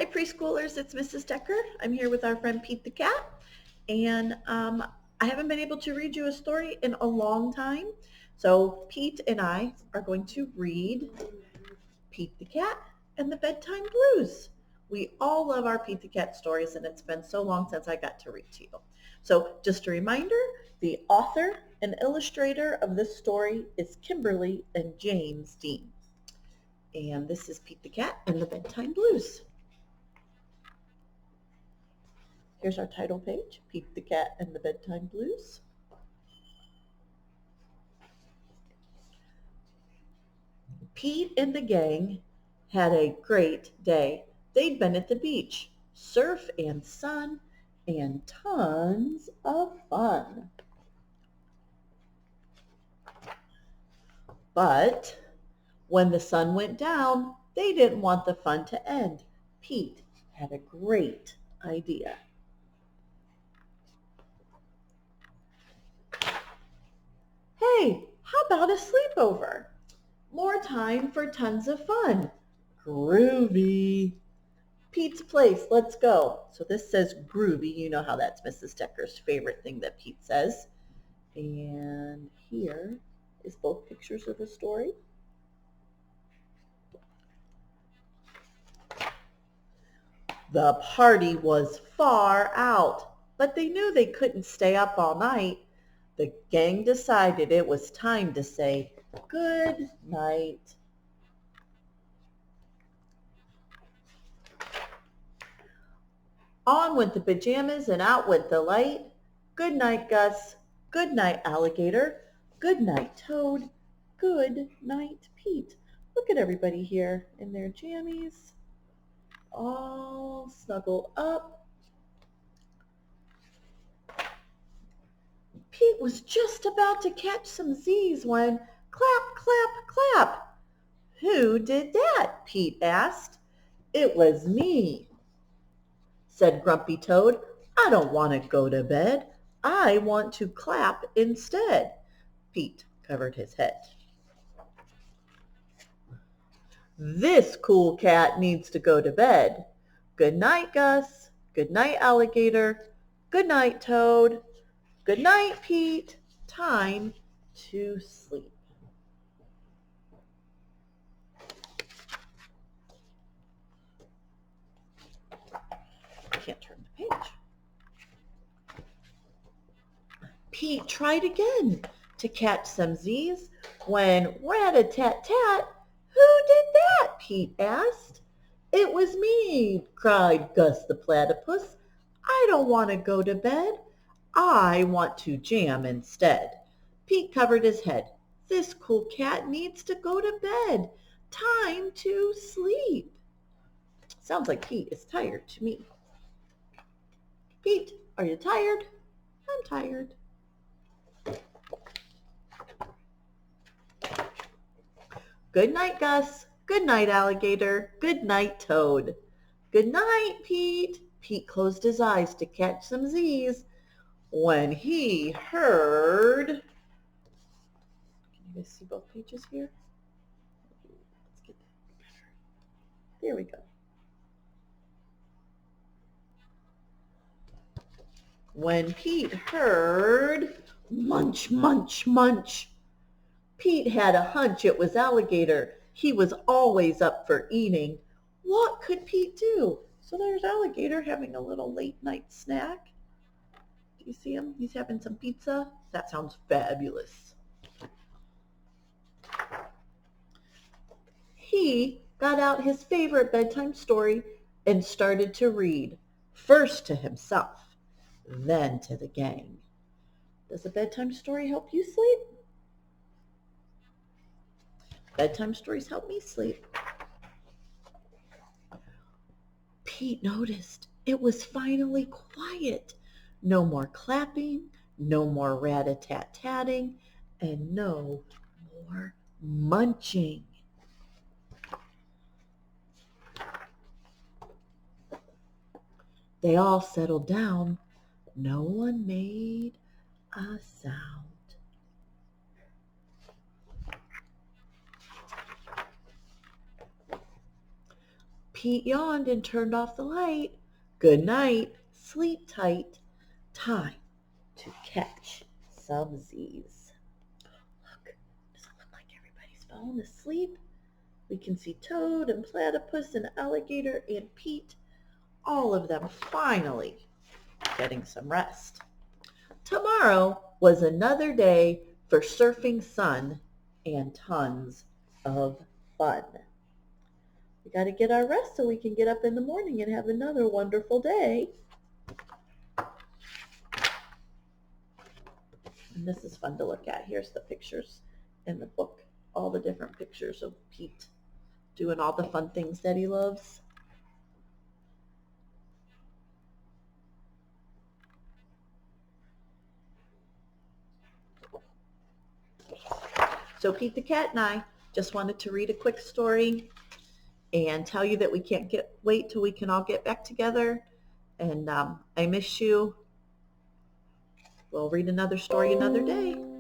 Hi preschoolers, it's Mrs. Decker. I'm here with our friend Pete the cat, and I haven't been able to read you a story in a long time. So Pete and I are going to read Pete the cat and the Bedtime Blues. We all love our Pete the cat stories, and it's been so long since I got to read to you. So just a reminder, the author and illustrator of this story is Kimberly and James Dean. And this is Pete the cat and the Bedtime Blues. Here's our title page, Pete the Cat and the Bedtime Blues. Pete and the gang had a great day. They'd been at the beach, surf and sun, and tons of fun. But when the sun went down, they didn't want the fun to end. Pete had a great idea. Hey, how about a sleepover? More time for tons of fun. Groovy. Pete's place, let's go. So this says groovy. You know how that's Mrs. Decker's favorite thing that Pete says. And here is both pictures of the story. The party was far out, but they knew they couldn't stay up all night. The gang decided it was time to say good night. On went the pajamas and out went the light. Good night, Gus. Good night, Alligator. Good night, Toad. Good night, Pete. Look at everybody here in their jammies, all snuggled up. Pete was just about to catch some Z's when clap, clap, clap. Who did that? Pete asked. It was me, said Grumpy Toad. I don't want to go to bed. I want to clap instead. Pete covered his head. This cool cat needs to go to bed. Good night, Gus. Good night, Alligator. Good night, Toad. Good night, Pete. Time to sleep. I can't turn the page. Pete tried again to catch some Z's when rat-a-tat-tat. Who did that? Pete asked. It was me, cried Gus the platypus. I don't want to go to bed. I want to jam instead. Pete covered his head. This cool cat needs to go to bed. Time to sleep. Sounds like Pete is tired to me. Pete, are you tired? I'm tired. Good night, Gus. Good night, Alligator. Good night, Toad. Good night, Pete. Pete closed his eyes to catch some Z's when he heard... Can you guys see both pages here? Let's get that better. There we go. When Pete heard munch, munch, munch. Pete had a hunch it was Alligator. He was always up for eating. What could Pete do? So there's Alligator having a little late night snack. Do you see him? He's having some pizza. That sounds fabulous. He got out his favorite bedtime story and started to read, first to himself, then to the gang. Does a bedtime story help you sleep? Bedtime stories help me sleep. Pete noticed it was finally quiet. No more clapping, no more rat-a-tat-tatting, and no more munching. They all settled down. No one made a sound. Pete yawned and turned off the light. Good night. Sleep tight. Time to catch some Z's. Look, does it look like everybody's fallen asleep? We can see Toad and Platypus and Alligator and Pete, all of them finally getting some rest. Tomorrow was another day for surfing sun and tons of fun. We got to get our rest so we can get up in the morning and have another wonderful day. And this is fun to look at. Here's the pictures in the book, all the different pictures of Pete doing all the fun things that he loves. So Pete the cat and I just wanted to read a quick story and tell you that we can't wait till we can all get back together. And I miss you. We'll read another story another day.